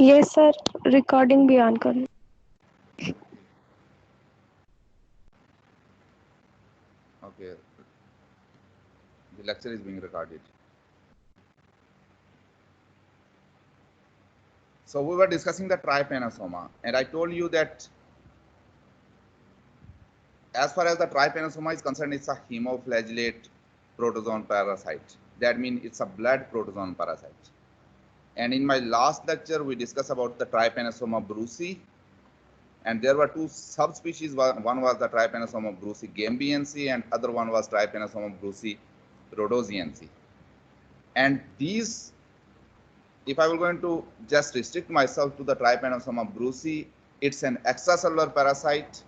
Yes, sir. Recording भी on कर. Okay, the lecture is being recorded. So we were discussing the trypanosoma, and I told you that as far as the trypanosoma is concerned, it's a hemoflagellate protozoan parasite. That means it's a blood protozoan parasite. And in my last lecture, we discussed about the trypanosoma brucei, and there were two subspecies. One was the trypanosoma brucei gambiense, and other one was trypanosoma brucei rhodosiense. And these, if I were going to just restrict myself to the trypanosoma brucei, it's an extracellular parasite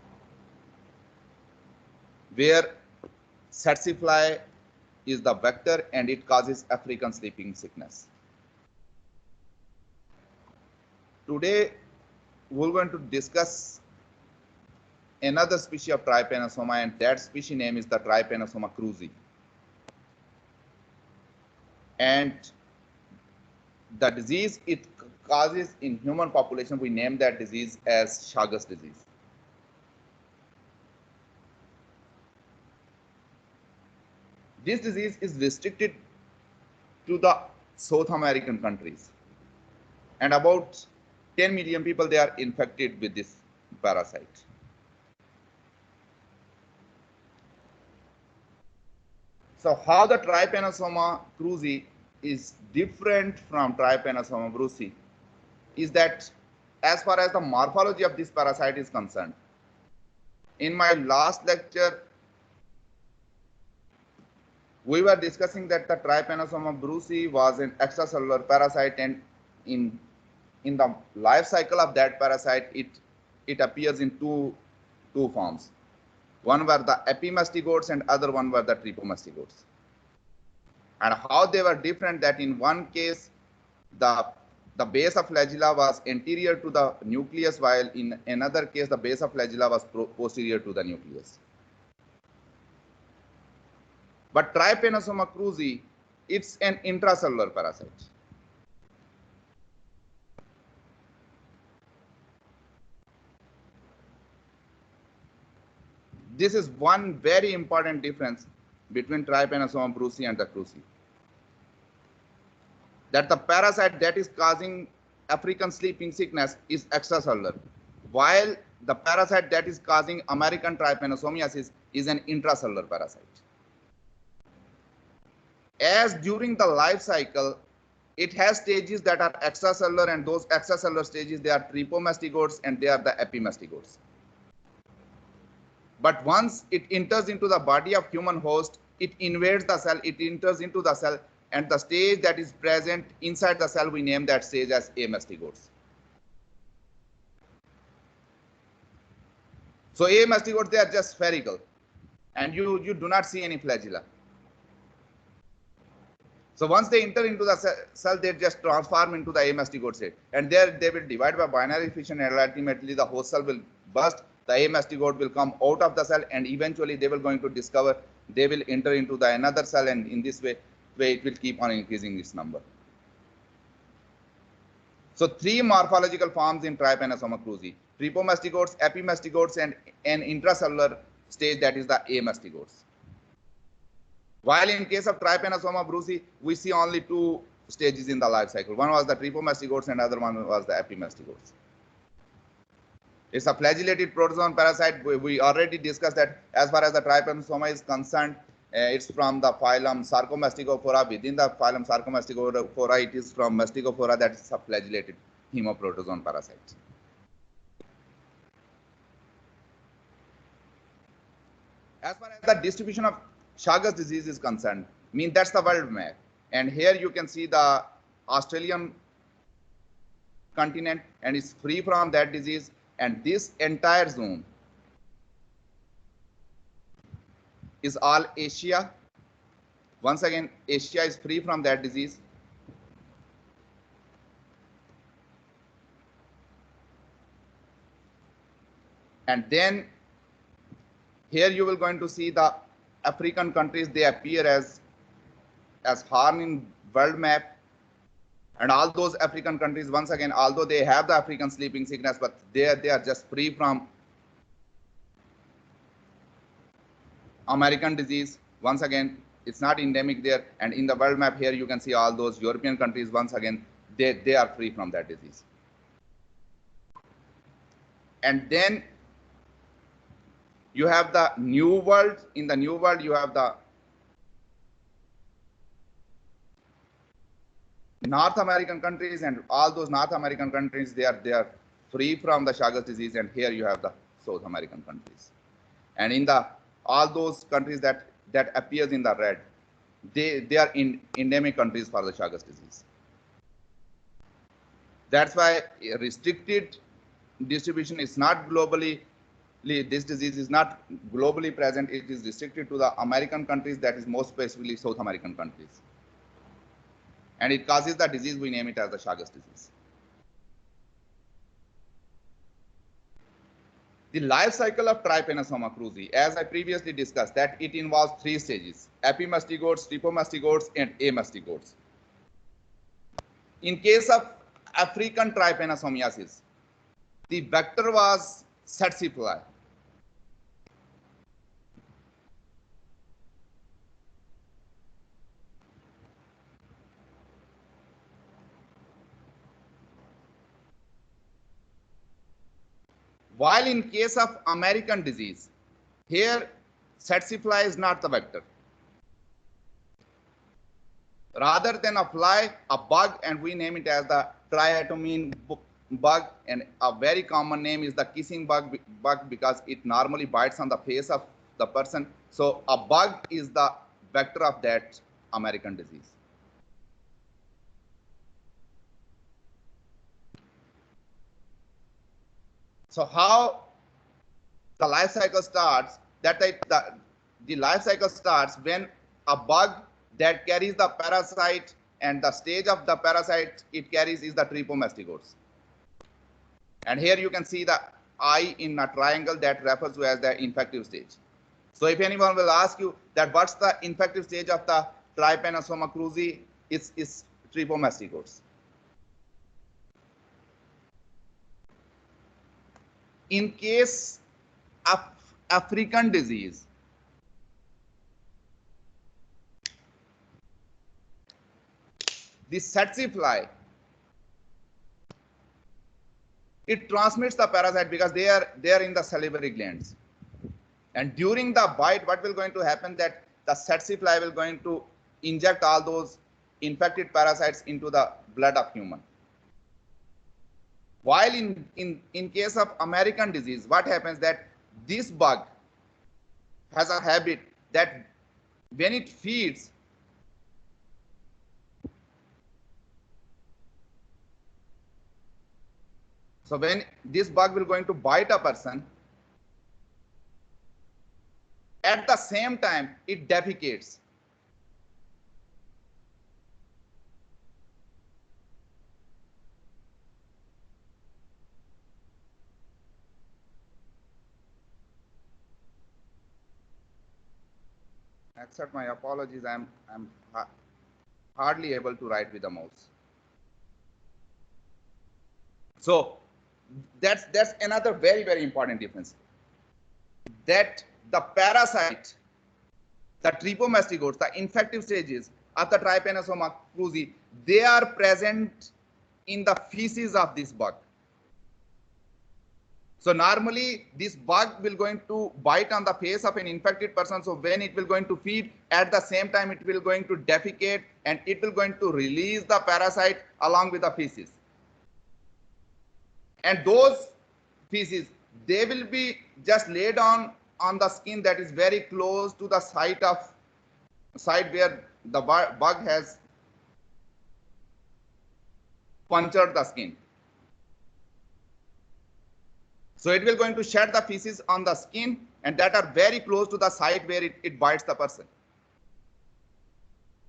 where tsetse fly is the vector and it causes African sleeping sickness. Today, we're going to discuss another species of trypanosoma, and that species name is the trypanosoma cruzi. And the disease it causes in human population, we name that disease as Chagas disease. This disease is restricted to the South American countries, and about 10 million people they are infected with this parasite. So how the trypanosoma cruzi is different from trypanosoma brucei is that as far as the morphology of this parasite is concerned, in my last lecture we were discussing that the trypanosoma brucei was an extracellular parasite, and in the life cycle of that parasite it appears in two forms. One were the epimastigotes and other one were the trypomastigotes. And how they were different, that in one case the base of flagella was anterior to the nucleus, while in another case the base of flagella was posterior to the nucleus. But trypanosoma cruzi, it's an intracellular parasite. This is one very important difference between trypanosoma brucei and the cruzi. That the parasite that is causing African sleeping sickness is extracellular, while the parasite that is causing American trypanosomiasis is an intracellular parasite. As during the life cycle, it has stages that are extracellular, and those extracellular stages, they are trypomastigotes and they are the epimastigotes. But once it enters into the body of human host, it invades the cell, it enters into the cell, and the stage that is present inside the cell, we name that stage as amastigotes. So amastigotes, they are just spherical, and you do not see any flagella. So once they enter into the cell, they just transform into the amastigote state, and there they will divide by binary fission, and ultimately the host cell will burst, the amastigote will come out of the cell, and eventually they will going to discover they will enter into the another cell, and in this way it will keep on increasing its number. So three morphological forms in trypanosoma cruzi: trypomastigotes, epimastigotes, and an intracellular stage that is the amastigotes. While in case of trypanosoma brucei, we see only two stages in the life cycle. One was the trypomastigotes and other one was the epimastigotes. It's a flagellated protozoan parasite. We already discussed that as far as the trypanosoma is concerned, it's from the phylum Sarcomastigophora. Within the phylum Sarcomastigophora, it is from Mastigophora, that is a flagellated hemoprotozoan parasite. As far as the distribution of Chagas disease is concerned, that's the world map. And here you can see the Australian continent, and it's free from that disease. And this entire zone is all Asia. Once again, Asia is free from that disease. And then here you will going to see the African countries, they appear as horn in world map. And all those African countries, once again, although they have the African sleeping sickness, but they are just free from American disease. Once again, it's not endemic there. And in the world map here, you can see all those European countries, once again, they are free from that disease. And then you have the New World. In the New World, you have the North American countries, and all those North American countries, they are free from the Chagas disease. And here you have the South American countries. And in the all those countries that appears in the red, they are endemic countries for the Chagas disease. That's why restricted distribution is not globally. This disease is not globally present. It is restricted to the American countries, that is most specifically South American countries. And it causes the disease, we name it as the Chagas disease. The life cycle of Trypanosoma cruzi, as I previously discussed, that it involves 3 stages: epimastigotes, tripomastigotes, and amastigotes. In case of African trypanosomiasis, the vector was tsetse fly. While in case of American disease, here tsetse fly is not the vector. Rather than a fly, a bug, and we name it as the triatomine bug, and a very common name is the kissing bug because it normally bites on the face of the person. So a bug is the vector of that American disease. So how the life cycle starts, the life cycle starts when a bug that carries the parasite, and the stage of the parasite it carries is the tripomastigotes. And here you can see the eye in a triangle that refers to as the infective stage. So if anyone will ask you that what's the infective stage of the Trypanosoma cruzi, it's tripomastigotes. In case of African disease, the tsetse fly, it transmits the parasite because they are in the salivary glands. And during the bite, what will going to happen, that the tsetse fly will going to inject all those infected parasites into the blood of human. While in case of American disease, what happens that this bug has a habit that when it feeds, so when this bug will going to bite a person, at the same time it defecates. Accept my apologies, I'm hardly able to write with the mouse. So that's another very, very important difference, that the parasite, the tripomastigotes, the infective stages of the Trypanosoma cruzi, they are present in the feces of this bug. So normally this bug will going to bite on the face of an infected person. So when it will going to feed, at the same time it will going to defecate, and it will going to release the parasite along with the feces. And those feces, they will be just laid on the skin that is very close to the site where the bug has punctured the skin. So it will going to shed the feces on the skin, and that are very close to the site where it bites the person.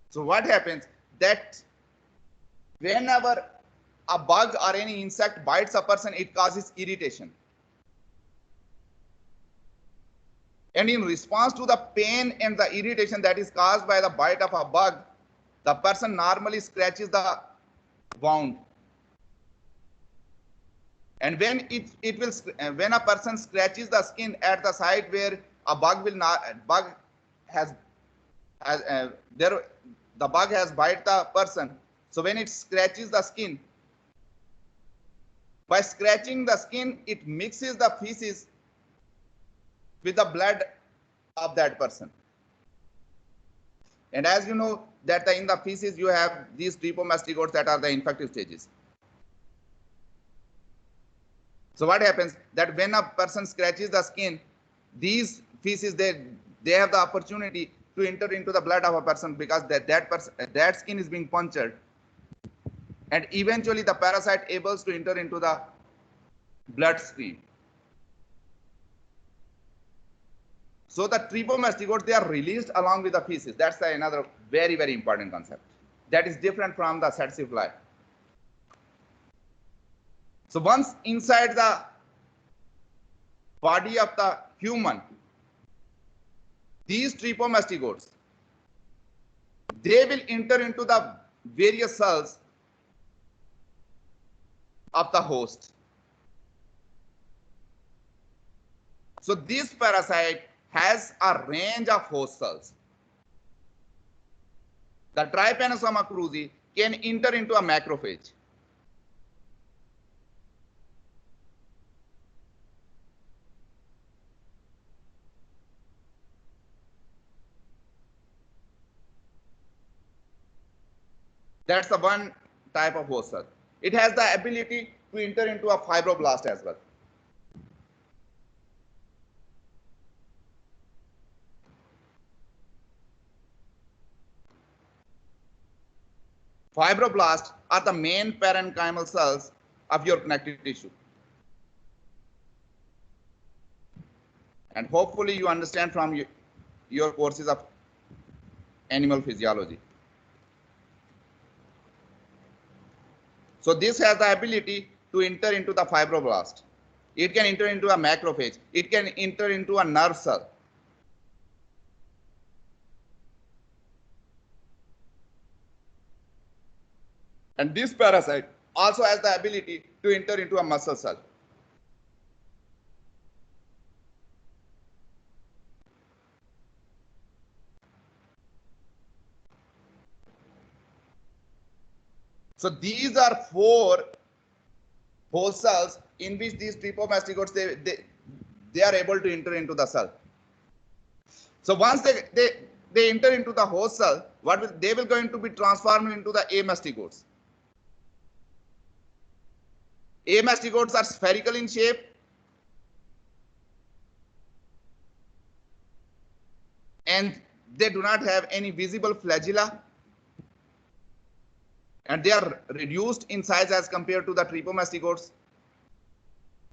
So what happens, that whenever a bug or any insect bites a person, it causes irritation. And in response to the pain and the irritation that is caused by the bite of a bug, the person normally scratches the wound. And when when a person scratches the skin at the site where a bug has there the bug has bite the person. So when it scratches the skin, by scratching the skin, it mixes the feces with the blood of that person. And as you know that in the feces you have these trepomastigotes that are the infective stages. So what happens that when a person scratches the skin, these feces they have the opportunity to enter into the blood of a person, because that skin is being punctured, and eventually the parasite able to enter into the bloodstream. So the trepomastigotes, they are released along with the feces. That's another very, very important concept. That is different from the tsetse fly. So once inside the body of the human, these trepomastigotes, they will enter into the various cells of the host. So this parasite has a range of host cells. The Trypanosoma cruzi can enter into a macrophage. That's the one type of host cell. It has the ability to enter into a fibroblast as well. Fibroblasts are the main parenchymal cells of your connective tissue. And hopefully you understand from your courses of animal physiology. So this has the ability to enter into the fibroblast. It can enter into a macrophage. It can enter into a nerve cell. And this parasite also has the ability to enter into a muscle cell. So these are 4 host cells in which these trepomastigotes they are able to enter into the cell. So once they enter into the host cell, they will going to be transformed into the amastigotes. Amastigotes are spherical in shape, and they do not have any visible flagella, and they are reduced in size as compared to the trepomastigotes.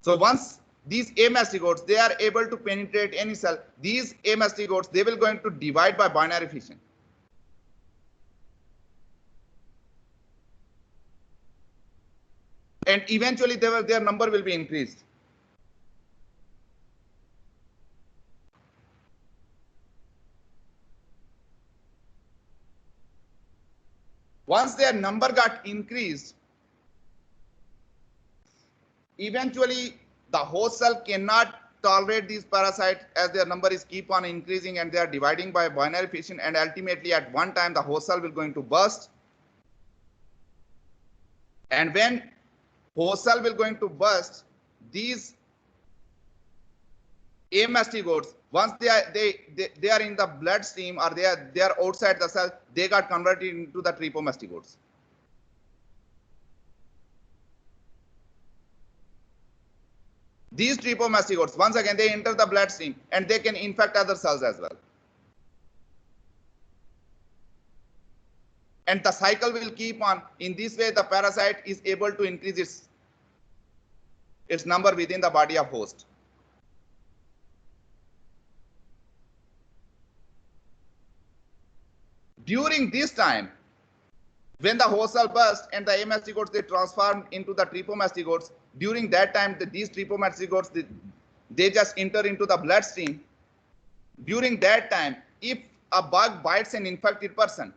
So once these amastigotes, they are able to penetrate any cell, these amastigotes, they will going to divide by binary fission. And eventually their number will be increased. Once their number got increased, eventually the host cell cannot tolerate these parasites as their number is keep on increasing and they are dividing by binary fission, and ultimately at one time the host cell will going to burst. And when host cell will going to burst, these amastigotes, once they are in the bloodstream or they are outside the cell, they got converted into the trepomastigotes. These trepomastigotes, once again, they enter the bloodstream and they can infect other cells as well. And the cycle will keep on. In this way, the parasite is able to increase its number within the body of host. During this time, when the host cell burst and the amastigotes, they transform into the trepomastigotes, during that time, these trepomastigotes, they just enter into the bloodstream. During that time, if a bug bites an infected person,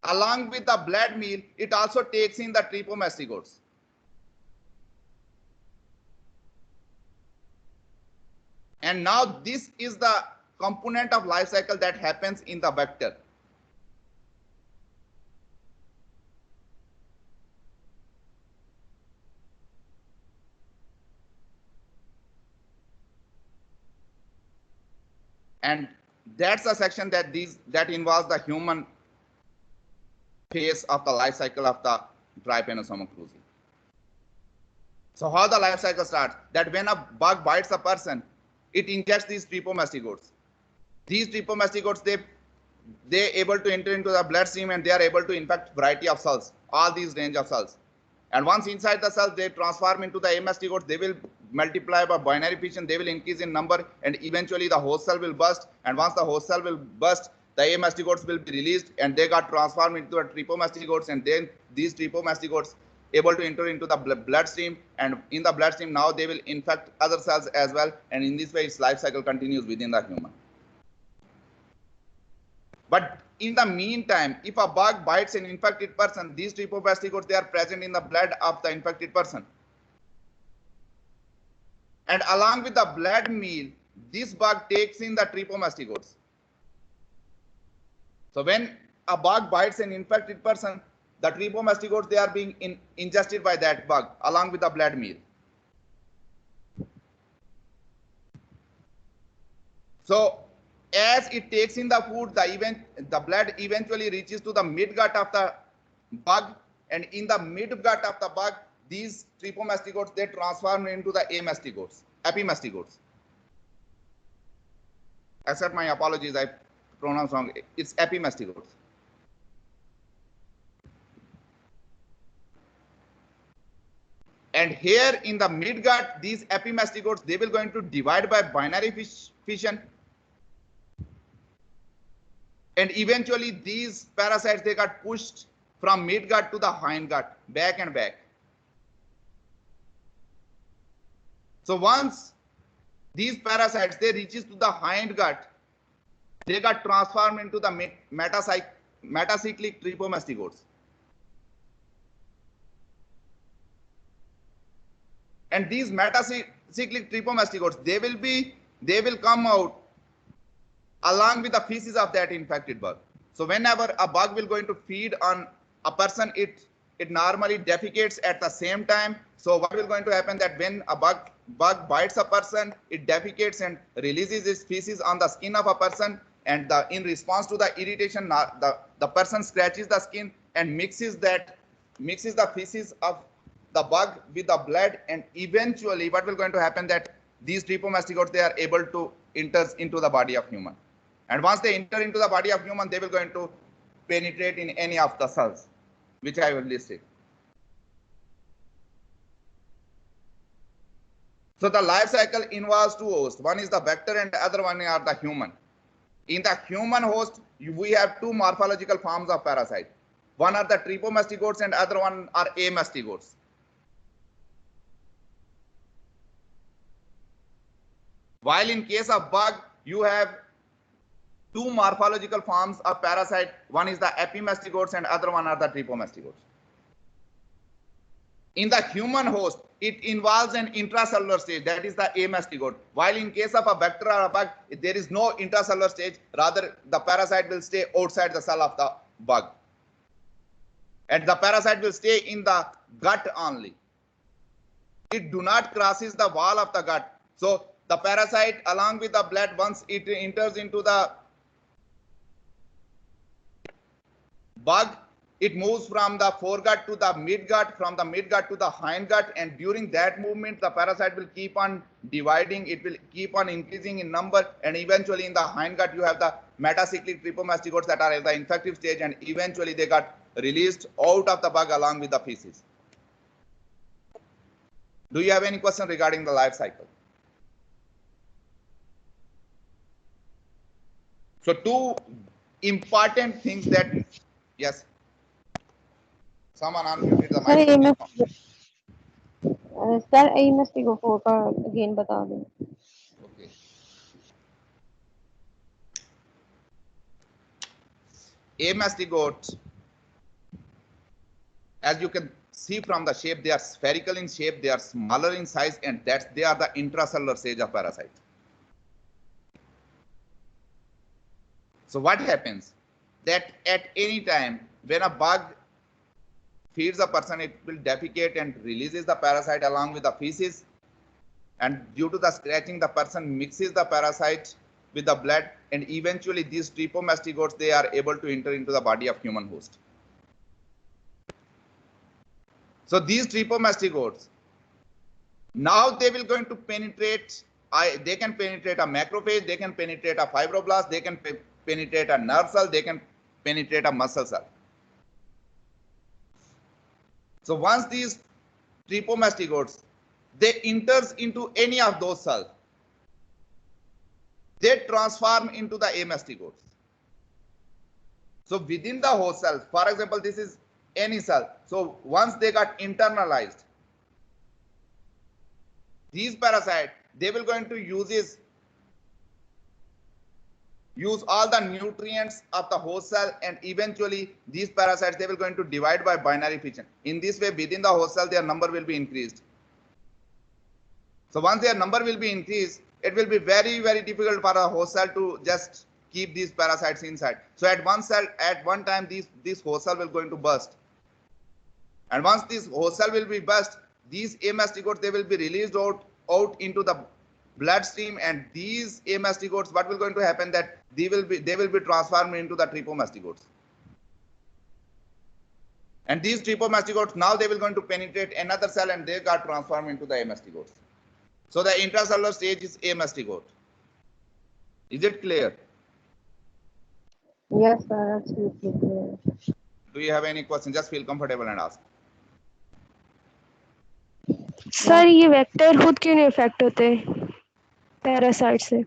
along with the blood meal, it also takes in the tripomastigotes. And now this is the component of life cycle that happens in the vector. And that's the section that involves the human phase of the life cycle of the Trypanosoma cruzi. So how the life cycle starts? That when a bug bites a person, it injects these tripomastigotes. These tripomastigotes, they able to enter into the bloodstream and they are able to infect variety of cells, all these range of cells. And once inside the cells, they transform into the amastigotes. They will multiply by binary fission. They will increase in number, and eventually the host cell will burst. And once the host cell will burst, the amastigotes will be released, and they got transformed into the tripomastigotes. And then these tripomastigotes able to enter into the bloodstream, and in the bloodstream now they will infect other cells as well. And in this way, its life cycle continues within the human. But in the meantime, if a bug bites an infected person, these tripomastigotes, they are present in the blood of the infected person. And along with the blood meal, this bug takes in the tripomastigotes. So when a bug bites an infected person, the tripomastigotes, they are being ingested by that bug along with the blood meal. So as it takes in the food, the blood eventually reaches to the midgut of the bug, and in the midgut of the bug, these tripomastigotes, they transform into the epimastigotes. Accept my apologies, I pronounced wrong. It's epimastigotes. And here in the midgut, these epimastigotes, they will going to divide by binary fission. And eventually these parasites, they got pushed from midgut to the hindgut, back and back. So once these parasites, they reaches to the hindgut, they got transformed into the metacyclic tripomastigotes. And these metacyclic tripomastigotes, they will come out along with the feces of that infected bug. So whenever a bug will going to feed on a person, it normally defecates at the same time. So what will going to happen that when a bug bites a person, it defecates and releases its feces on the skin of a person, and in response to the irritation, the person scratches the skin and mixes the feces of the bug with the blood, and eventually what will going to happen that these tripomastigotes, they are able to enter into the body of human. And once they enter into the body of human, they will going to penetrate in any of the cells, which I will list it. So the life cycle involves two hosts. One is the vector and the other one are the human. In the human host, we have two morphological forms of parasite. One are the tripomastigotes and other one are amastigotes. While in case of bug, you have two morphological forms of parasite. One is the epimastigotes and other one are the tripomastigotes. In the human host, it involves an intracellular stage, that is the amastigote. While in case of a vector or a bug, there is no intracellular stage. Rather, the parasite will stay outside the cell of the bug. And the parasite will stay in the gut only. It do not crosses the wall of the gut. So the parasite along with the blood, once it enters into the bug, it moves from the foregut to the midgut, from the midgut to the hindgut, and during that movement, the parasite will keep on dividing, it will keep on increasing in number, and eventually in the hindgut, you have the metacyclic tripomastigotes that are at the infective stage, and eventually they got released out of the bug along with the feces. Do you have any question regarding the life cycle? So two important things that, yes. Someone unmuted the mic. Sir, amastigote का again बता दें. Okay. Amastigote As you can see from the shape, they are spherical in shape, they are smaller in size, and they are the intracellular stage of parasite. So what happens? That at any time when a bug feeds a person, it will defecate and releases the parasite along with the feces. And due to the scratching, the person mixes the parasite with the blood, and eventually these trepomastigotes, they are able to enter into the body of human host. So these trepomastigotes, now they will going to penetrate, they can penetrate a macrophage, they can penetrate a fibroblast, they can penetrate a nerve cell, they can penetrate a muscle cell. So once these trepomastigotes, they enters into any of those cells, they transform into the amastigotes. So within the host cell, for example, this is any cell. So once they got internalized, these parasites, they will going to use all the nutrients of the host cell, and eventually these parasites, they will going to divide by binary fission. In this way, within the host cell, their number will be increased. So once their number will be increased, it will be very, very difficult for a host cell to just keep these parasites inside. So at one time, this host cell will going to burst. And once this host cell will be burst, these amastigotes, they will be released out into the bloodstream, and these amastigotes, what will going to happen, that they will be transformed into the trepomastigotes. And these trepomastigotes, now they will going to penetrate another cell, and they got transformed into the amastigotes. So the intracellular stage is amastigote. Is it clear? Yes, sir, absolutely clear. Do you have any question? Just feel comfortable and ask. Sir ये vector खुद क्यों नहीं effect होते parasite से?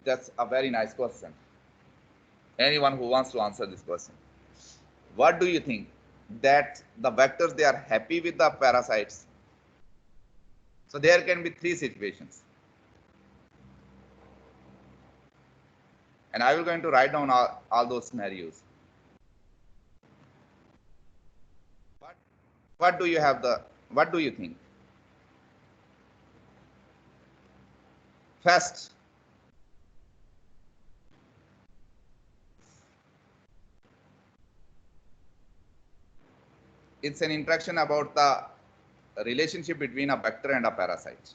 That's a very nice question. Anyone who wants to answer this question, what do you think? That the vectors, they are happy with the parasites? So there can be three situations, and I will going to write down all those scenarios. What do you think? First, it's an interaction about the relationship between a vector and a parasite.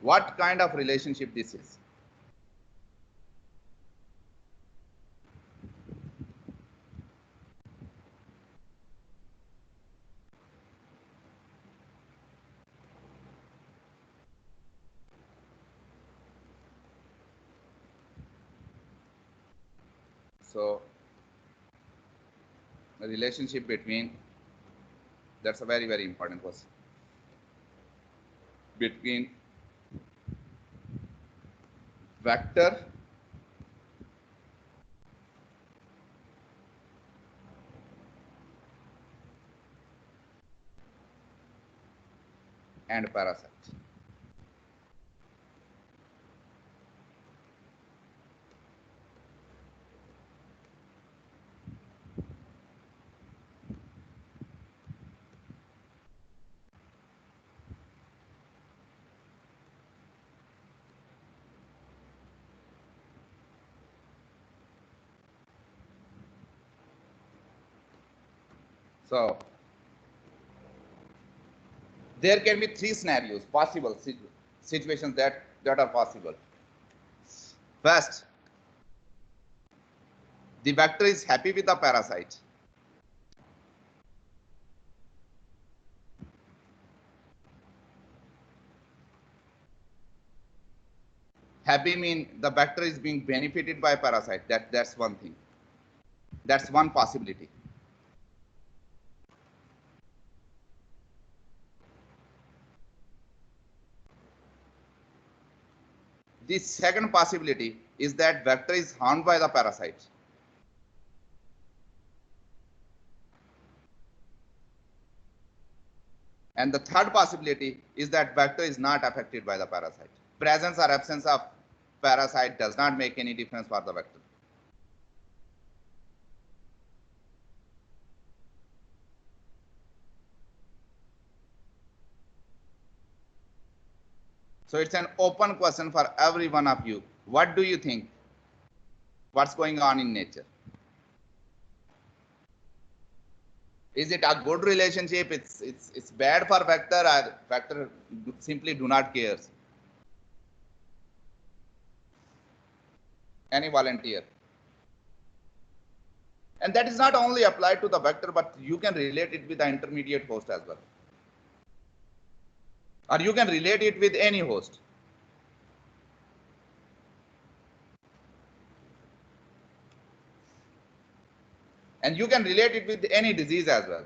What kind of relationship this is? So the relationship between, that's a very, very important question, between vector and parasite. So there can be three scenarios, possible situations that are possible. First, the vector is happy with the parasite. Happy mean the vector is being benefited by parasite. That's one thing. That's one possibility. The second possibility is that vector is harmed by the parasite. And the third possibility is that vector is not affected by the parasite. Presence or absence of parasite does not make any difference for the vector. So it's an open question for every one of you. What do you think? What's going on in nature? Is it a good relationship? It's bad for vector, or vector simply do not care? Any volunteer? And that is not only applied to the vector, but you can relate it with the intermediate host as well. Or you can relate it with any host. And you can relate it with any disease as well.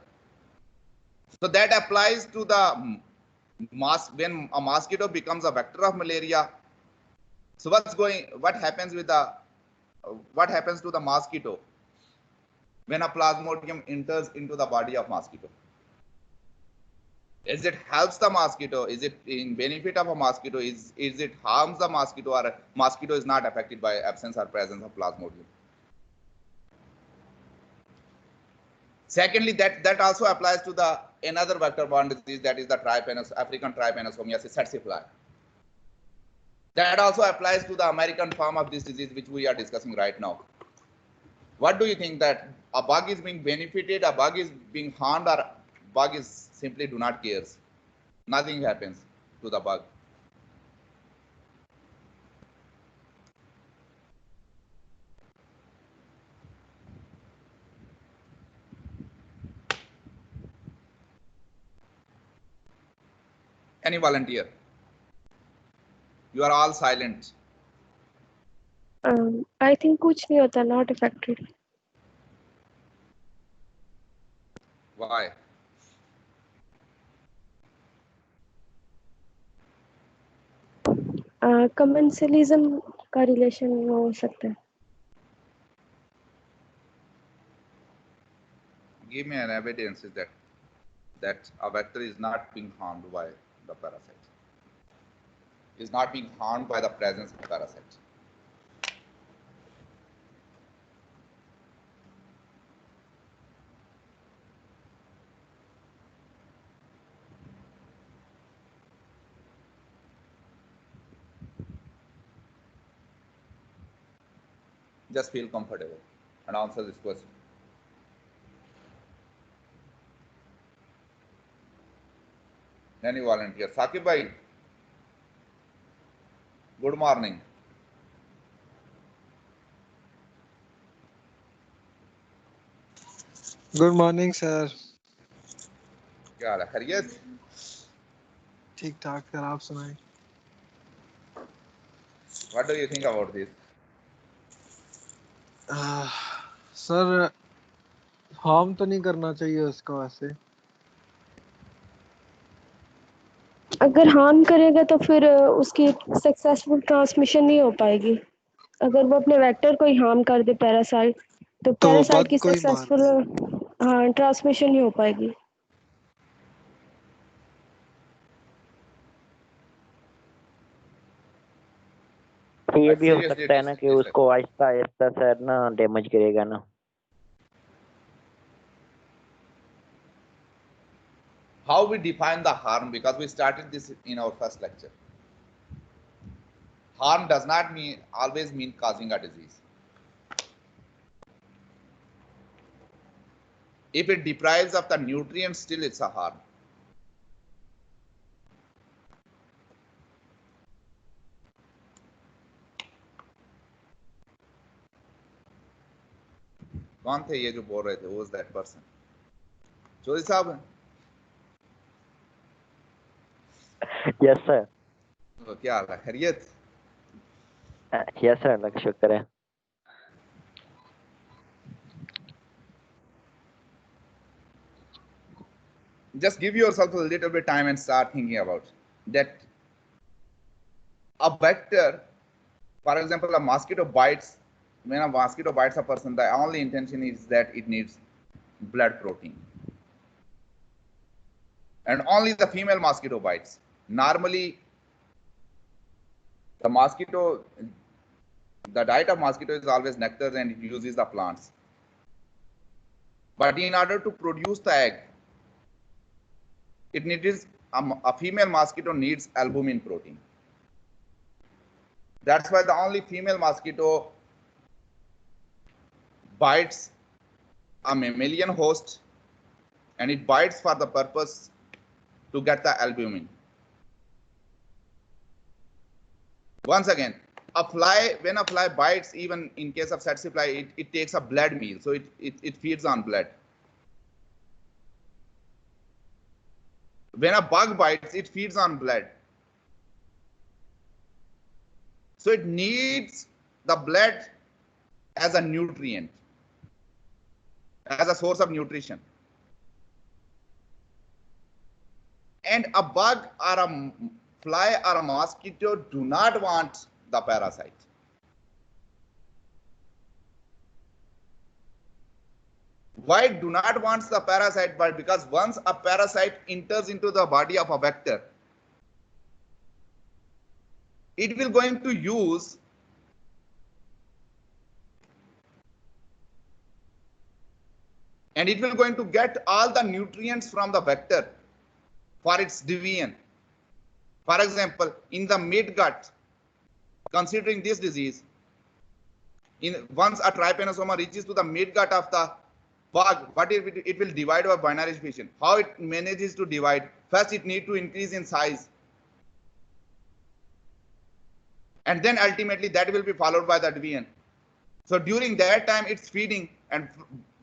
So that applies to the when a mosquito becomes a vector of malaria. So what happens with the what happens to the mosquito when a plasmodium enters into the body of mosquito? Is it helps the mosquito? Is it in benefit of a mosquito? Is it harms the mosquito, or mosquito is not affected by absence or presence of plasmodium? Secondly, that also applies to the another vector-borne disease, that is the African trypanosomiasis certifly. That also applies to the American form of this disease, which we are discussing right now. What do you think, that a bug is being benefited, a bug is being harmed, or bug is simply do not cares? Nothing happens to the bug. Any volunteer? You are all silent. I think कुछ नहीं होता, not affected. Why? Commensalism का relation हो सकता है. Give me an evidence that a vector is not being harmed by the parasite, is not being harmed by the presence of parasite. Just feel comfortable and answer this question. Any volunteer? Sakib bhai, good morning. Good morning sir. क्या हाल है? खैरियत? ठीक ठाक sir, आप सुनाएं. What do you think about this? Sir harm तो नहीं करना चाहिए उसको वैसे. अगर हार्म करेगा तो फिर उसकी सक्सेसफुल ट्रांसमिशन नहीं हो पाएगी. अगर वो अपने वेक्टर को ही हार्म कर दे पैरासाइट, तो पैरासाइट की सक्सेसफुल ट्रांसमिशन नहीं हो पाएगी. ये भी हो सकता है ना कि उसको आहिस्ता आहिस्ता सर ना डैमेज करेगा ना. How we define the harm, because we started this in our first lecture. Harm does not always mean causing a disease. If it deprives of the nutrients, still it's a harm. कौन थे ये जो बोल रहे थे? Who was that person? Chaudhary साहब? Yes sir. तो क्या हाल है? खैरियत? यस सर, अल्लाह का शुक्र है. Just give yourself a little bit time and start thinking about that. A vector, for example, a mosquito bites. When a mosquito bites a person, the only intention is that it needs blood protein. and only the female mosquito bites. Normally, the mosquito, the diet of mosquito is always nectar and it uses the plants. But in order to produce the egg, it needs a female mosquito needs albumin protein. That's why the only female mosquito bites a mammalian host, and it bites for the purpose to get the albumin. Once again, a fly, when a fly bites, even in case of tsetse fly, it takes a blood meal, so it feeds on blood. When a bug bites, it feeds on blood. So it needs the blood as a nutrient, as a source of nutrition. And a bug or a fly or a mosquito do not want the parasite. Why do not want the parasite? But because once a parasite enters into the body of a vector, it will going to use and it will going to get all the nutrients from the vector for its division. For example, in the midgut, considering this disease, once a trypanosoma reaches to the midgut of the bug, what it will divide by binary fission. How it manages to divide? First, it needs to increase in size, and then ultimately that will be followed by the division. So during that time, it's feeding, and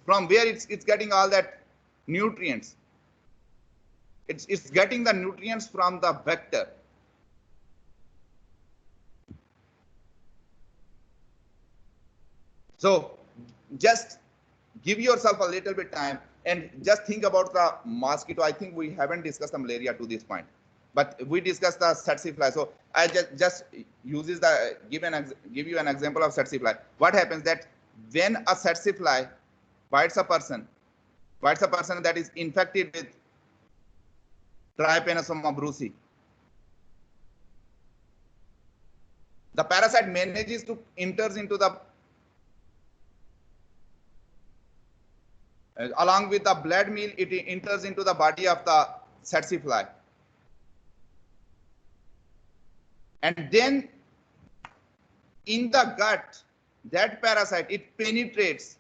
from where it's getting all that nutrients. It's getting the nutrients from the vector. So just give yourself a little bit time and just think about the mosquito. I think we haven't discussed the malaria to this point, but we discussed the tsetse fly. So I just uses the give you an example of tsetse fly. What happens that when a tsetse fly bites a person that is infected with Trypanosoma brucei, the parasite manages to enters into the along with the blood meal, it enters into the body of the tsetse fly, and then in the gut, that parasite, it penetrates.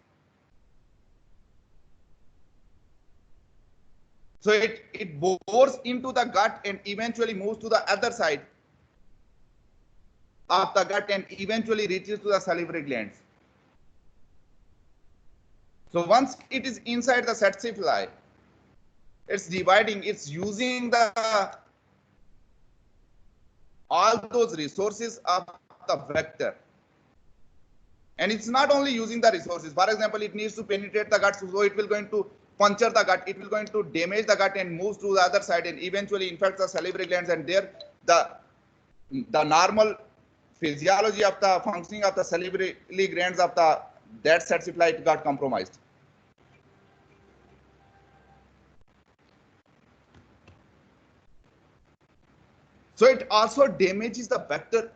So it bores into the gut and eventually moves to the other side of the gut and eventually reaches to the salivary glands. So once it is inside the tsetse fly, it's dividing, it's using all those resources of the vector. And it's not only using the resources. For example, it needs to penetrate the gut, so it will going to puncture the gut, it will going to damage the gut and moves to the other side and eventually infects the salivary glands, and there the normal physiology of the functioning of the salivary glands of that tsetse fly got compromised. So it also damages the vector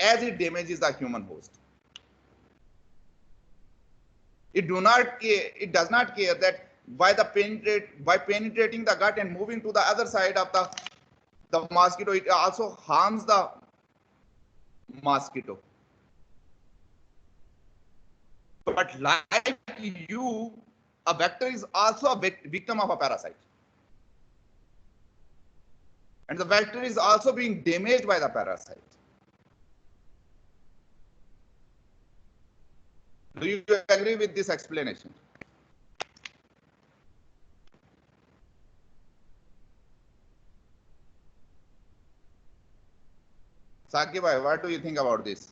as it damages the human host. It does not care that by penetrating the gut and moving to the other side of the mosquito, it also harms the mosquito. But like you, a vector is also a victim of a parasite. And the vector is also being damaged by the parasite. Do you agree with this explanation? Saki bhai, what do you think about this?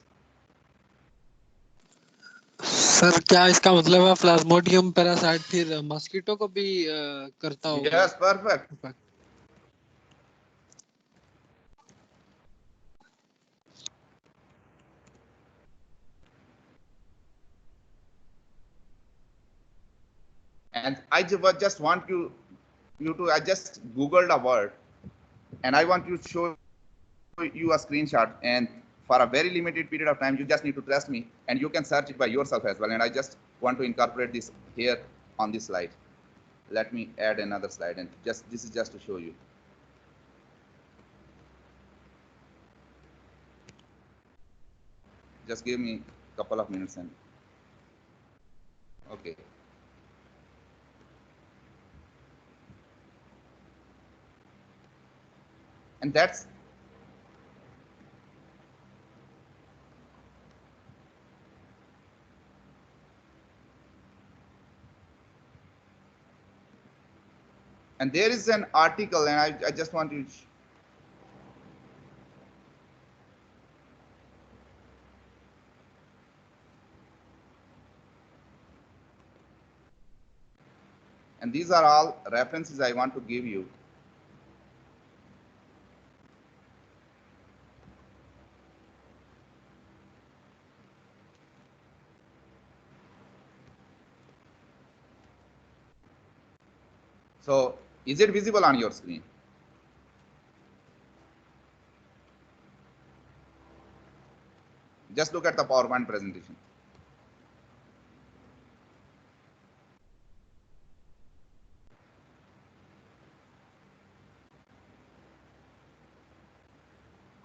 Sir क्या इसका मतलब है Plasmodium parasite फिर mosquito को भी करता होगा? Yes, perfect. And I just want you you to, I just Googled a word and I want to show you a screenshot, and for a very limited period of time, you just need to trust me and you can search it by yourself as well. And I just want to incorporate this here on this slide. Let me add another slide, and this is just to show you. Just give me a couple of minutes and okay. And that's and there is an article, and I just want to and these are all references I want to give you. So is it visible on your screen? Just look at the PowerPoint presentation.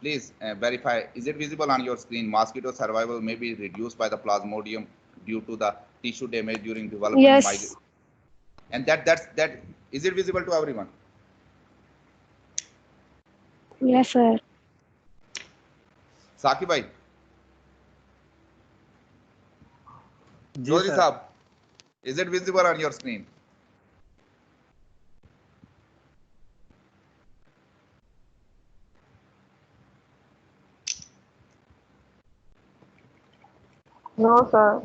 Please verify, is it visible on your screen? Mosquito survival may be reduced by the Plasmodium due to the tissue damage during development. Yes. And that is it visible to everyone? Yes, sir. Saqib bhai. Joji sahab, is it visible on your screen? No, sir.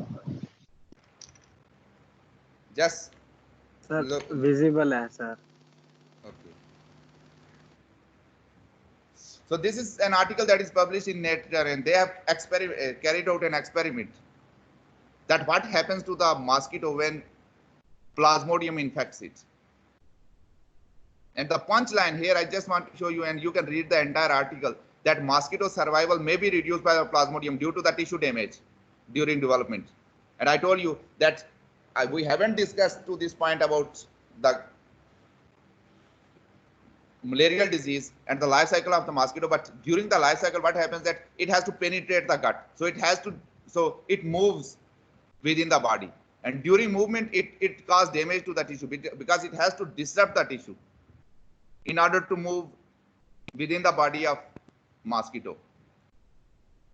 Just sir, look. visible hai, sir. Okay. So this is an article that is published in Nature, and they have carried out an experiment that what happens to the mosquito when Plasmodium infects it. And the punchline here, I just want to show you, and you can read the entire article, that mosquito survival may be reduced by the Plasmodium due to the tissue damage during development. And I told you that we haven't discussed to this point about the malarial disease and the life cycle of the mosquito, but during the life cycle, what happens that it has to penetrate the gut. So it moves within the body. And during movement, it causes damage to the tissue because it has to disrupt the tissue in order to move within the body of mosquito.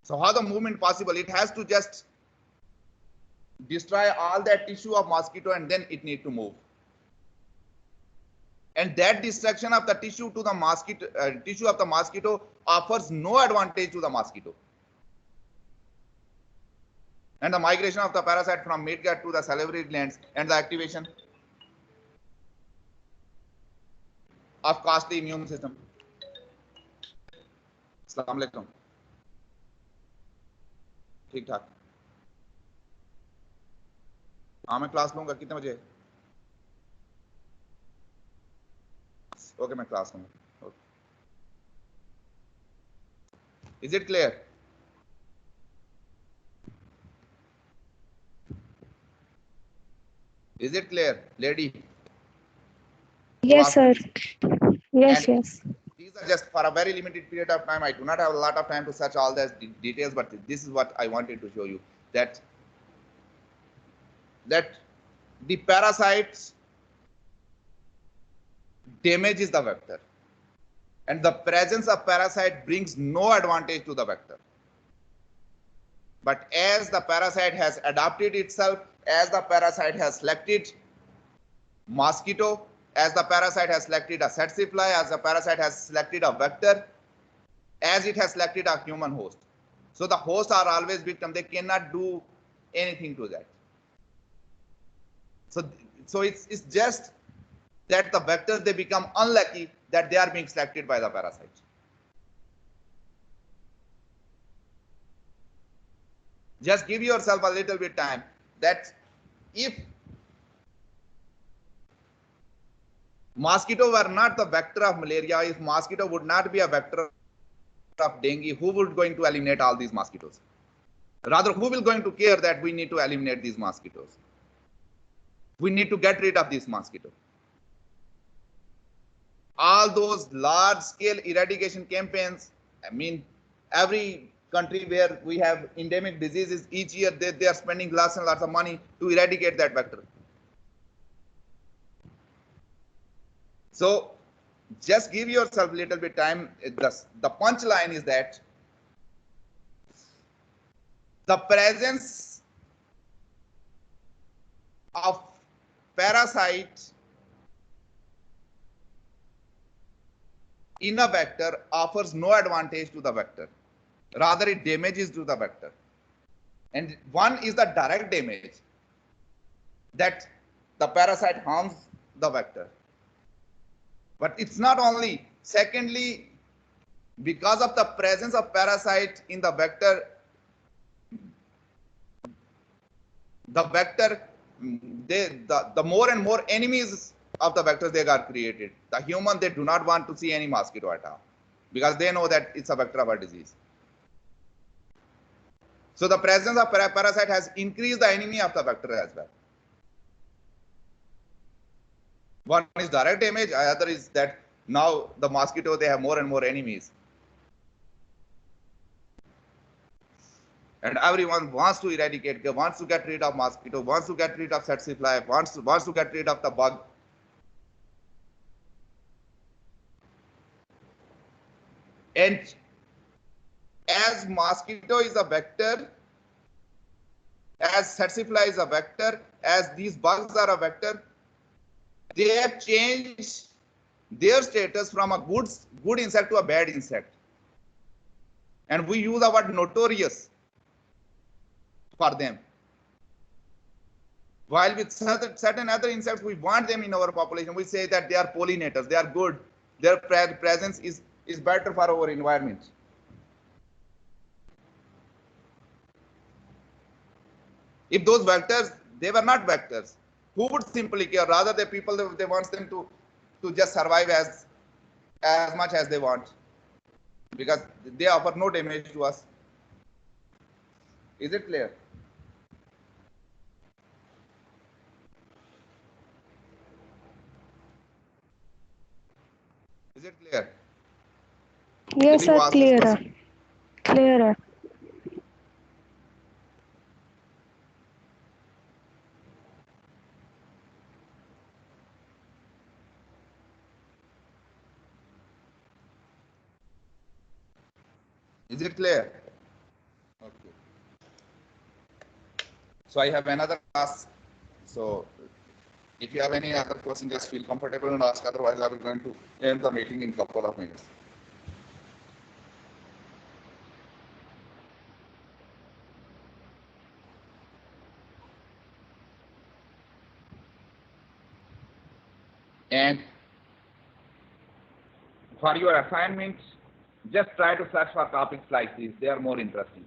So how the movement possible? It has to just destroy all that tissue of mosquito, and then it need to move. And that destruction of the tissue to the mosquito, tissue of the mosquito offers no advantage to the mosquito. And the migration of the parasite from midgut to the salivary glands and the activation of costly immune system. Assalamu alaikum. ठीक ठाक. हाँ मैं class लूंगा. कितने बजे? Okay मैं class लूंगा. Is it clear? Is it clear, lady? Yes, sir. Yes, And yes. these are just for a very limited period of time. I do not have a lot of time to search all the details, but this is what I wanted to show you, that the parasites damages the vector, and the presence of parasite brings no advantage to the vector. But as the parasite has adapted itself, as the parasite has selected mosquito, as the parasite has selected a tsetse fly, as the parasite has selected a vector, as it has selected a human host. So the hosts are always victim. They cannot do anything to that. So it's just that the vectors, they become unlucky that they are being selected by the parasite. Just give yourself a little bit time, that if Mosquito were not the vector of malaria. If mosquito would not be a vector of dengue, who would going to eliminate all these mosquitoes? Rather, who will going to care that we need to eliminate these mosquitoes? We need to get rid of these mosquitoes. All those large-scale eradication campaigns, I mean, every country where we have endemic diseases, each year they are spending lots and lots of money to eradicate that vector. So just give yourself a little bit time. The punchline is that the presence of parasite in a vector offers no advantage to the vector. Rather, it damages to the vector. And one is the direct damage, that the parasite harms the vector. But it's not only. Secondly, because of the presence of parasite in the vector, the more and more enemies of the vectors they are created. The human, they do not want to see any mosquito at all, because they know that it's a vector of a disease. So the presence of parasite has increased the enemy of the vector as well. One is direct damage, other is that now the mosquito, they have more and more enemies. And everyone wants to eradicate, wants to get rid of mosquito, wants to get rid of tsetse fly, wants to get rid of the bug. And as mosquito is a vector, as tsetse fly is a vector, as these bugs are a vector, they have changed their status from a good insect to a bad insect. And we use the word notorious for them. While with certain other insects, we want them in our population. We say that they are pollinators, they are good, their presence is better for our environment. If those vectors, they were not vectors, who would simply care? Rather, the people, they want them to just survive as much as they want, because they offer no damage to us. Is it clear? Is it clear? Yes, sir, clear. Clear. Is it clear? Okay. So I have another class. So if you have any other question, just feel comfortable and ask. Otherwise, I will going to end the meeting in a couple of minutes. And for your assignment, just try to search for topics like these. They are more interesting.